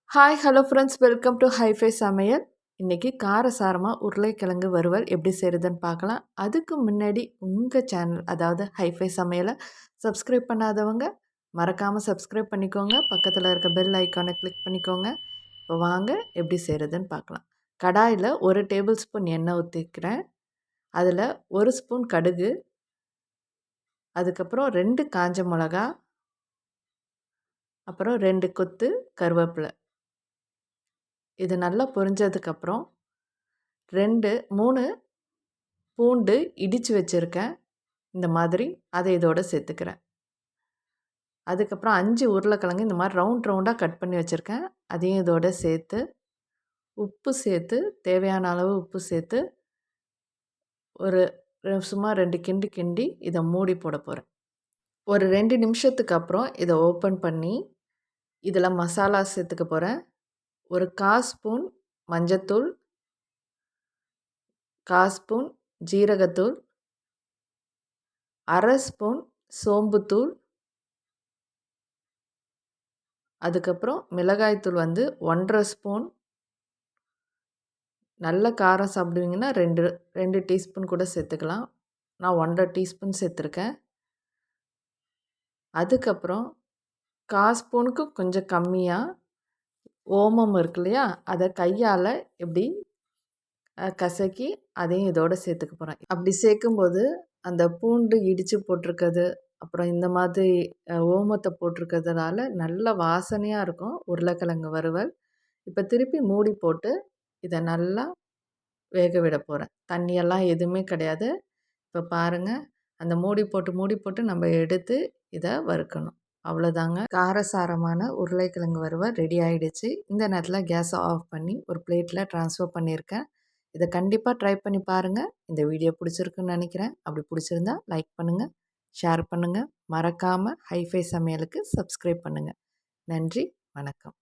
Hi hello friends, welcome to hifi சமையல். இன்றைக்கி காரசாரமாக உருளைக்கிழங்கு வறுவல் எப்படி செய்கிறதுன்னு பார்க்கலாம். அதுக்கு முன்னாடி உங்கள் சேனல் அதாவது ஹைஃபை சமையலை சப்ஸ்கிரைப் பண்ணாதவங்க மறக்காமல் சப்ஸ்கிரைப் பண்ணிக்கோங்க. பக்கத்தில் இருக்க பெல் ஐக்கானை கிளிக் பண்ணிக்கோங்க. இப்போ வாங்க எப்படி செய்கிறதுன்னு பார்க்கலாம். கடாயில் 1 டேபிள் ஸ்பூன் எண்ணெய் ஊற்றிக்கிறேன். அதில் 1 ஸ்பூன் கடுகு, அதுக்கப்புறம் 2 காஞ்ச மிளகா, அப்புறம் 2 கொத்து கருவேப்பிலை. இது நல்லா பொரிஞ்சதுக்கப்புறம் 3 பூண்டு இடித்து வச்சுருக்கேன். இந்த மாதிரி அதை இதோட சேர்த்துக்கிறேன். அதுக்கப்புறம் 5 உருளைக்கிழங்கு இந்த மாதிரி ரவுண்டாக கட் பண்ணி வச்சுருக்கேன். அதையும் இதோட சேர்த்து உப்பு சேர்த்து தேவையான அளவு உப்பு சேர்த்து ஒரு சும்மா 2 கிண்டு கிண்டி இதை மூடி போட போகிறேன். ஒரு 2 நிமிஷத்துக்கு அப்புறம் இதை ஓப்பன் பண்ணி இதில் மசாலா சேர்த்துக்க போகிறேன். ஒரு 1/4 ஸ்பூன் மஞ்சத்தூள், 1/4 ஸ்பூன் ஜீரகத்தூள், 1/2 ஸ்பூன் சோம்புத்தூள், அதுக்கப்புறம் மிளகாய்த்தூள் 1/2 ஸ்பூன். நல்ல காரம் சாப்பிடுவீங்கன்னா 2 டீஸ்பூன் கூட சேர்த்துக்கலாம். நான் 1/2 டீஸ்பூன் சேர்த்துருக்கேன். அதுக்கப்புறம் 1/4 ஸ்பூனுக்கு கொஞ்சம் கம்மியாக ஓமம் இருக்கு இல்லையா, அதை கையால் இப்படி கசக்கி அதையும் இதோடு சேர்த்துக்க போகிறேன். அப்படி சேர்க்கும்போது அந்த பூண்டு இடித்து போட்டிருக்கிறது, அப்புறம் இந்த மாதிரி ஓமத்தை போட்டிருக்கிறதுனால நல்ல வாசனையாக இருக்கும் உருளைக்கிழங்கு வறுவல். இப்போ திருப்பி மூடி போட்டு இதை நல்லா வேக விட போகிறேன். தண்ணியெல்லாம் எதுவுமே கிடையாது. இப்போ பாருங்கள், அந்த மூடி போட்டு நம்ம எடுத்து இதை வறுக்கணும். அவ்வளோதாங்க, காரசாரமான உருளைக்கிழங்கு வறுவல் ரெடி ஆகிடுச்சு. இந்த நேரத்தில் கேஸை ஆஃப் பண்ணி ஒரு பிளேட்டில் ட்ரான்ஸ்ஃபர் பண்ணியிருக்கேன். இதை கண்டிப்பாக ட்ரை பண்ணி பாருங்கள். இந்த வீடியோ பிடிச்சிருக்குன்னு நினைக்கிறேன். அப்படி பிடிச்சிருந்தா லைக் பண்ணுங்கள், ஷேர் பண்ணுங்கள். மறக்காமல் ஹைஃபை சமையலுக்கு சப்ஸ்கிரைப் பண்ணுங்கள். நன்றி, வணக்கம்.